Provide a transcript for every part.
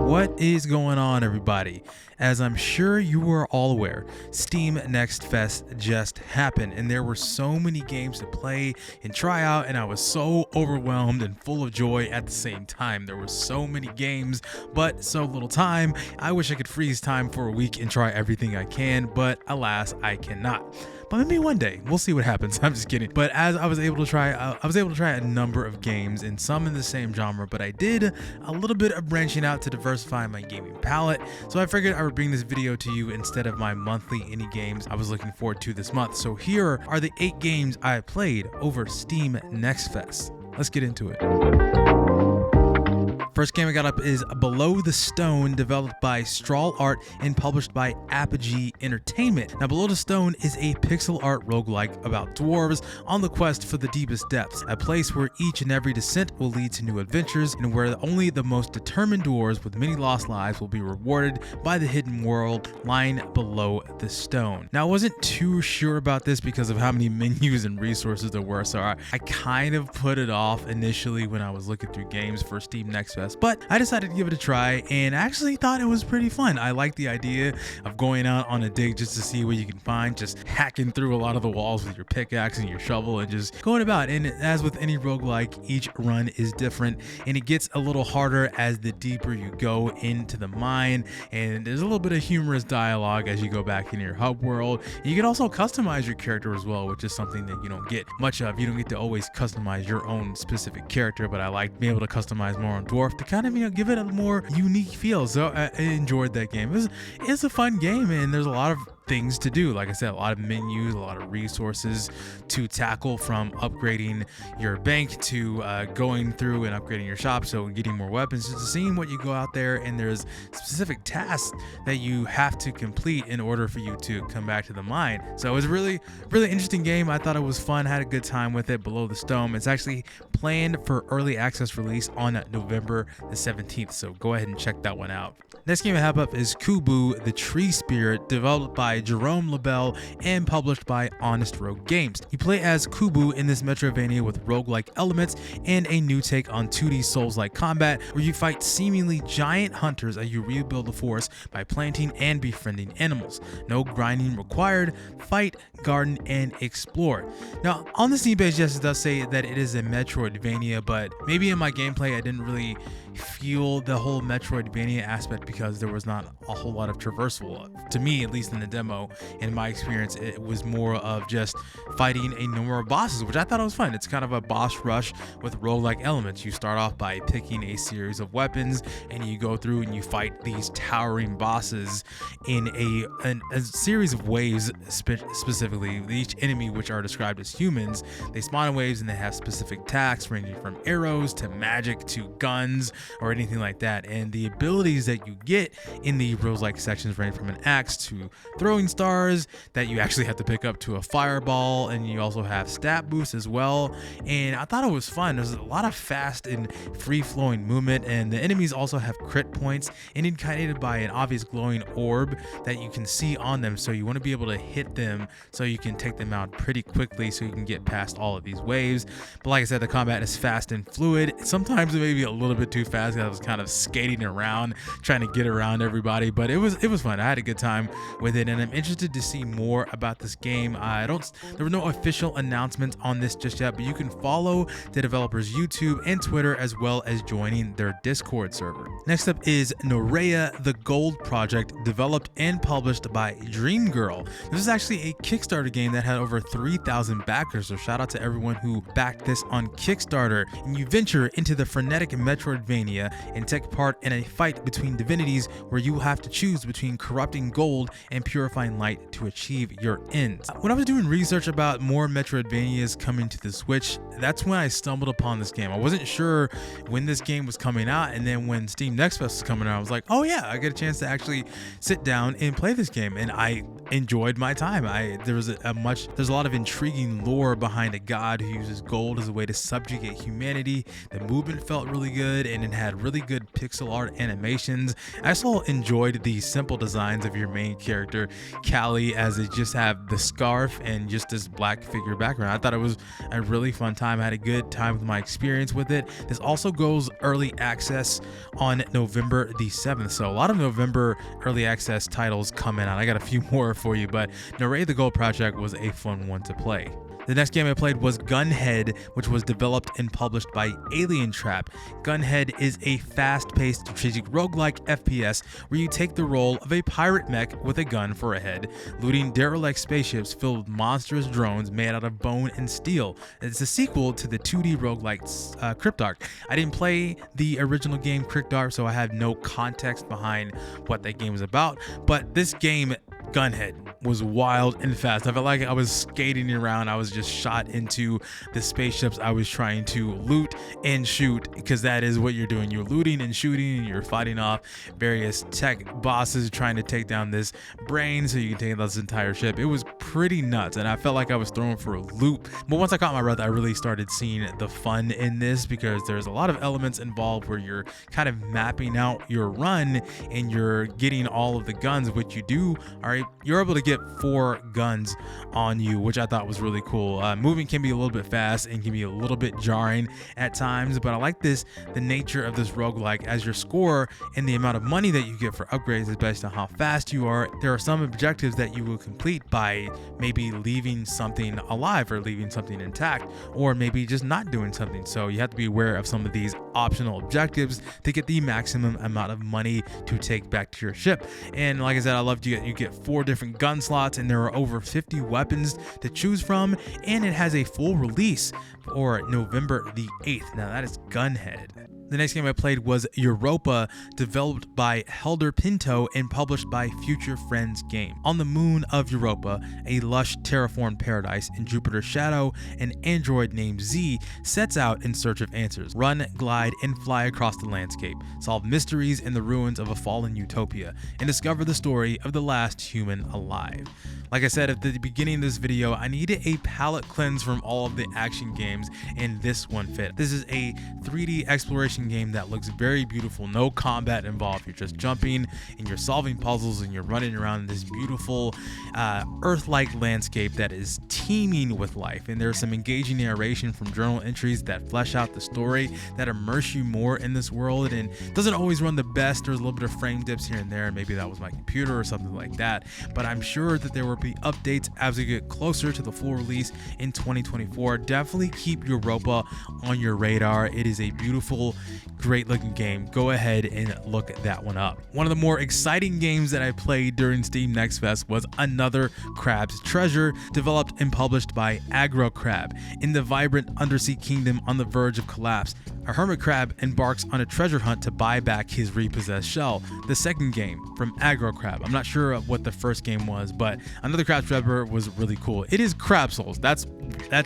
What is going on, everybody? As I'm sure you are all aware, Steam Next Fest just happened and there were so many games to play and try out, and I was so overwhelmed and full of joy at the same time. There were so many games, but so little time. I wish I could freeze time for a week and try everything I can, but alas, I cannot. But maybe one day we'll see what happens. I'm just kidding. But as I was able to try a number of games, and some in the same genre, but I did a little bit of branching out to diversify my gaming palette. So I figured I would bring this video to you instead of my monthly indie games I was looking forward to this month. So here are the 8 games I played over Steam Next Fest. Let's get into it. First game I got up is Below the Stone, developed by Treaure Art and published by Apogee Entertainment. Now, Below the Stone is a pixel art roguelike about dwarves on the quest for the deepest depths, a place where each and every descent will lead to new adventures, and where only the most determined dwarves with many lost lives will be rewarded by the hidden world lying below the stone. Now, I wasn't too sure about this because of how many menus and resources there were, so I kind of put it off initially when I was looking through games for Steam Next Fest. But I decided to give it a try and actually thought it was pretty fun. I like the idea of going out on a dig just to see what you can find, just hacking through a lot of the walls with your pickaxe and your shovel and just going about. And as with any roguelike, each run is different and it gets a little harder as the deeper you go into the mine, and there's a little bit of humorous dialogue as you go back into your hub world. You can also customize your character as well, which is something that you don't get much of. You don't get to always customize your own specific character, but I like being able to customize more on Dwarf to kind of, give it a more unique feel. So I enjoyed that game. It's a fun game, and there's a lot of things to do. Like I said, a lot of menus, a lot of resources to tackle, from upgrading your bank to going through and upgrading your shop, so getting more weapons, just seeing what you go out there, and there's specific tasks that you have to complete in order for you to come back to the mine. So it was a really interesting game. I thought it was fun, had a good time with it. Below the Stone, it's actually planned for early access release on November the 17th, so go ahead and check that one out. Next game I have up is Koboo, the Tree Spirit, developed by Jerome LaBelle and published by Honest Rogue Games. You play as Koboo in this Metroidvania with roguelike elements and a new take on 2D Souls-like combat, where you fight seemingly giant hunters as you rebuild the forest by planting and befriending animals. No grinding required. Fight, garden, and explore. Now, on the Steam page, yes, it does say that it is a Metroidvania, but maybe in my gameplay I didn't really feel the whole Metroidvania aspect because there was not a whole lot of traversal. To me, at least in the demo, in my experience, it was more of just fighting a number of bosses, which I thought it was fun. It's kind of a boss rush with roguelike elements. You start off by picking a series of weapons and you go through and you fight these towering bosses in a series of waves. Specifically, each enemy, which are described as humans, they spawn in waves and they have specific attacks ranging from arrows to magic to guns or anything like that. And the abilities that you get in the roguelike sections range from an axe to throwing stars that you actually have to pick up to a fireball, and you also have stat boosts as well. And I thought it was fun. There's a lot of fast and free-flowing movement, and the enemies also have crit points indicated by an obvious glowing orb that you can see on them, so you want to be able to hit them so you can take them out pretty quickly so you can get past all of these waves. But like I said, the combat is fast and fluid. Sometimes it may be a little bit too fast. I was kind of skating around trying to get around everybody, but it was fun. I had a good time with it, and I'm interested to see more about this game. There were no official announcements on this just yet, but you can follow the developer's YouTube and Twitter, as well as joining their Discord server. Next up is Noreya, the Gold Project, developed and published by Dream Girl. This is actually a Kickstarter game that had over 3,000 backers, so shout out to everyone who backed this on Kickstarter. And you venture into the frenetic Metroidvania and take part in a fight between divinities, where you have to choose between corrupting gold and purifying light to achieve your ends. When I was doing research about more Metroidvanias coming to the Switch, that's when I stumbled upon this game. I wasn't sure when this game was coming out, and then when Steam Next Fest was coming out, I was like, oh yeah, I get a chance to actually sit down and play this game, and I enjoyed my time. There's a lot of intriguing lore behind a god who uses gold as a way to subjugate humanity. The movement felt really good, and it had really good pixel art animations. I also enjoyed the simple designs of your main character, Callie, as it just have the scarf and just this black figure background. I thought it was a really fun time. I had a good time with my experience with it. This also goes early access on November the 7th. So a lot of November early access titles coming out. I got a few more for you, but Noreya the Gold Project was a fun one to play. The next game I played was Gunhead, which was developed and published by Alien Trap. Gunhead is a fast-paced strategic roguelike FPS where you take the role of a pirate mech with a gun for a head, looting derelict spaceships filled with monstrous drones made out of bone and steel. It's a sequel to the 2D roguelike Cryptark. I didn't play the original game Cryptark, so I have no context behind what that game was about, but this game, Gunhead, was wild and fast. I felt like I was skating around. I was just shot into the spaceships I was trying to loot and shoot, because that is what you're doing. You're looting and shooting, and you're fighting off various tech bosses trying to take down this brain so you can take out this entire ship. It was pretty nuts, and I felt like I was thrown for a loop. But once I caught my breath, I really started seeing the fun in this, because there's a lot of elements involved where you're kind of mapping out your run and you're getting all of the guns. What you do, you're able to get 4 guns on you, which I thought was really cool. Moving can be a little bit fast and can be a little bit jarring at times, but I like the nature of this roguelike, as your score and the amount of money that you get for upgrades is based on how fast you are. There are some objectives that you will complete by maybe leaving something alive or leaving something intact, or maybe just not doing something. So you have to be aware of some of these optional objectives to get the maximum amount of money to take back to your ship. And like I said, I loved you get 4 different gun slots, and there are over 50 weapons to choose from, and it has a full release for November the 8th. Now that is Gunhead. The next game I played was Europa, developed by Helder Pinto and published by Future Friends Game. On the moon of Europa, a lush terraformed paradise in Jupiter's shadow, an android named Z sets out in search of answers. Run, glide, and fly across the landscape, solve mysteries in the ruins of a fallen utopia, and discover the story of the last human alive. Like I said at the beginning of this video, I needed a palate cleanse from all of the action games, and this one fit. This is a 3D exploration game that looks very beautiful. No combat involved. You're just jumping and you're solving puzzles and you're running around in this beautiful Earth-like landscape that is teeming with life. And there's some engaging narration from journal entries that flesh out the story, that immerse you more in this world, and doesn't always run the best. There's a little bit of frame dips here and there, and maybe that was my computer or something like that. But I'm sure that there will be updates as we get closer to the full release in 2024. Definitely keep Europa on your radar. It is a beautiful, great looking game. Go ahead and look that one up. One of the more exciting games that I played during Steam Next Fest was another Crab's Treasure, developed and published by Aggro Crab. In the vibrant undersea kingdom on the verge of collapse, a hermit crab embarks on a treasure hunt to buy back his repossessed shell. The second game from Aggro Crab. I'm not sure what the first game was, but another Crab's Treasure was really cool. It is Crab Souls. That's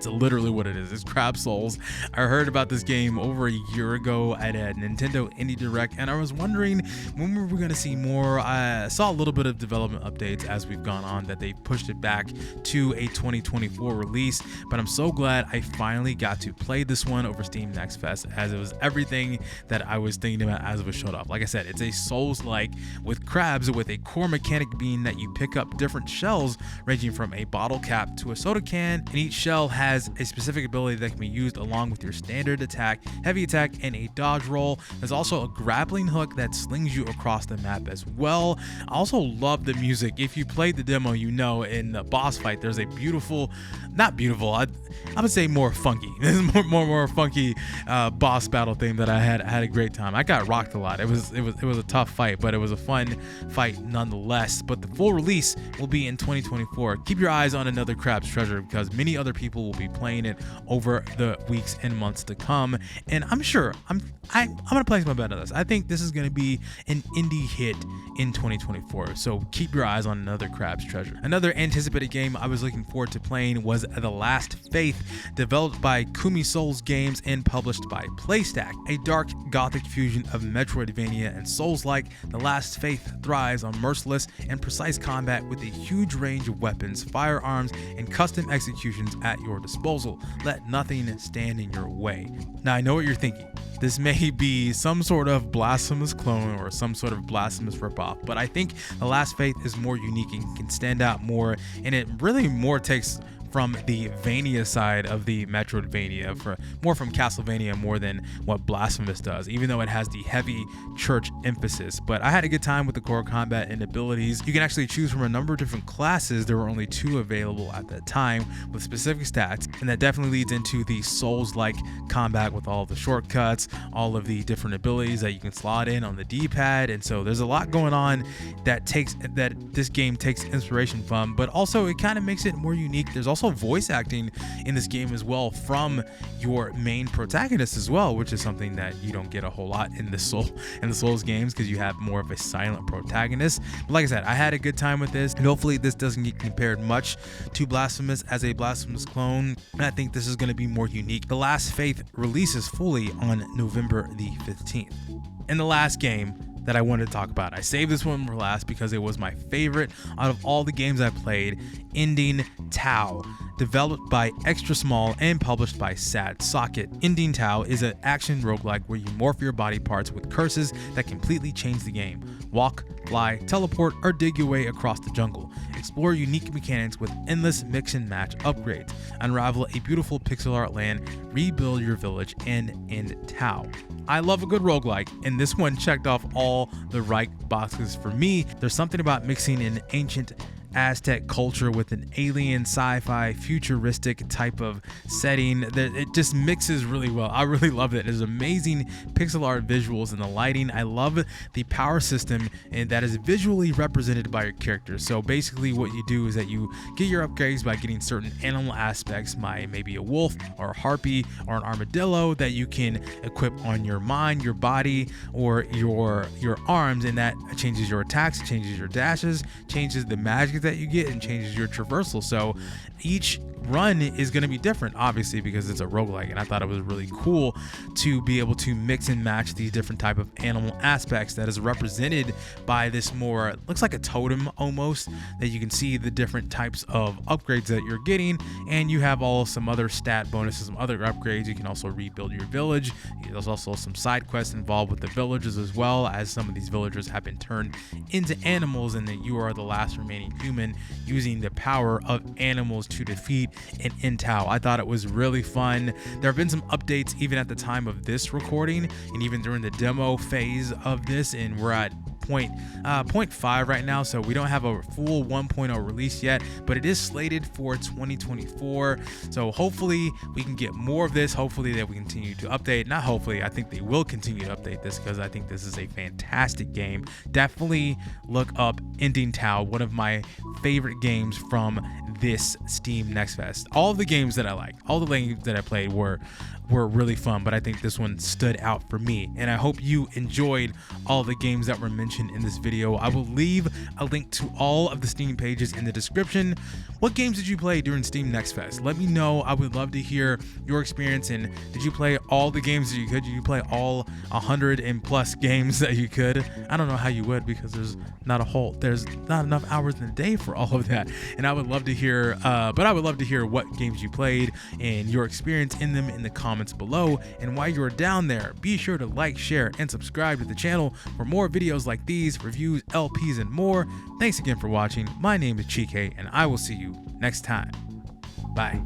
literally what it is. It's Crab Souls. I heard about this game over a year ago at a Nintendo Indie Direct, and I was wondering when we were going to see more. I saw a little bit of development updates as we've gone on that they pushed it back to a 2024 release, but I'm so glad I finally got to play this one over Steam Next Fest, as it was everything that I was thinking about as it was showed off. Like I said, it's a Souls-like with crabs, with a core mechanic being that you pick up different shells ranging from a bottle cap to a soda can, and each shell has a specific ability that can be used along with your standard attack, heavy attack, and a dodge roll. There's also a grappling hook that slings you across the map as well. I also love the music. If you played the demo, you know in the boss fight there's a beautiful, not beautiful, I would say more funky. This is more funky boss battle theme that I had a great time. I got rocked a lot. It was a tough fight, but it was a fun fight nonetheless. But the full release will be in 2024. Keep your eyes on another Crab's Treasure, because many other people will be playing it over the weeks and months to come. And I'm sure I'm gonna place my bet on this. I think this is gonna be an indie hit in 2024. So keep your eyes on another Crab's Treasure. Another anticipated game I was looking forward to playing was The Last Faith, developed by Kumi Souls Games and published by Playstack, a dark gothic fusion of Metroidvania and Souls-like, The Last Faith thrives on merciless and precise combat with a huge range of weapons, firearms, and custom executions at your disposal. Let nothing stand in your way. Now, I know what you're thinking. This may be some sort of blasphemous clone or some sort of blasphemous ripoff, but I think The Last Faith is more unique and can stand out more, and it really more takes from the Vania side of the Metroidvania, more from Castlevania more than what Blasphemous does, even though it has the heavy church emphasis. But I had a good time with the core combat and abilities. You can actually choose from a number of different classes. There were only 2 available at that time with specific stats, and that definitely leads into the Souls-like combat with all the shortcuts, all of the different abilities that you can slot in on the D-pad. And so there's a lot going on that this game takes inspiration from, but also it kind of makes it more unique. There's also voice acting in this game as well from your main protagonist as well, which is something that you don't get a whole lot in the Souls games, because you have more of a silent protagonist. But like I said, I had a good time with this, and hopefully this doesn't get compared much to Blasphemous as a Blasphemous clone, and I think this is going to be more unique. The Last Faith releases fully on November the 15th. And the last game that I wanted to talk about, I saved this one for last because it was my favorite out of all the games I played, Ending Tau. Developed by Extra Small and published by Sad Socket. Ending Tau is an action roguelike where you morph your body parts with curses that completely change the game. Walk, fly, teleport, or dig your way across the jungle. Explore unique mechanics with endless mix and match upgrades. Unravel a beautiful pixel art land, rebuild your village, and end Tau. I love a good roguelike, and this one checked off all the right boxes for me. There's something about mixing an ancient Aztec culture with an alien sci-fi futuristic type of setting that it just mixes really well. I really love it. There's amazing pixel art visuals and the lighting. I love the power system, and that is visually represented by your characters. So basically what you do is that you get your upgrades by getting certain animal aspects, maybe a wolf or a harpy or an armadillo, that you can equip on your mind, your body, or your arms, and that changes your attacks, changes your dashes, changes the magic that you get, and changes your traversal. So each run is going to be different, obviously, because it's a roguelike, and I thought it was really cool to be able to mix and match these different type of animal aspects that is represented by this more, looks like a totem almost, that you can see the different types of upgrades that you're getting, and you have some other stat bonuses, some other upgrades. You can also rebuild your village. There's also some side quests involved with the villagers, as well as some of these villagers have been turned into animals, and that you are the last remaining human using the power of animals to defeat and end Tau. I thought it was really fun. There have been some updates even at the time of this recording, and even during the demo phase of this, and we're at 0.5 right now, so we don't have a full 1.0 release yet, but it is slated for 2024. So hopefully we can get more of this. Hopefully that we continue to update. Not hopefully, I think they will continue to update this, because I think this is a fantastic game. Definitely look up Ending Tau, one of my favorite games from this Steam Next Fest. All of the games that I like, all the games that I played were really fun, but I think this one stood out for me, and I hope you enjoyed all the games that were mentioned in this video. I will leave a link to all of the Steam pages in the description. What games did you play during Steam Next Fest? Let me know. I would love to hear your experience, and did you play all the games that you could? Did you play all 100 and plus games that you could? I don't know how you would, because there's not enough hours in the day for all of that, and I would love to hear what games you played and your experience in them in the comments below. And while you're down there, be sure to like, share, and subscribe to the channel for more videos like these, reviews, LPs, and more. Thanks again for watching. My name is Chike, and I will see you next time. Bye.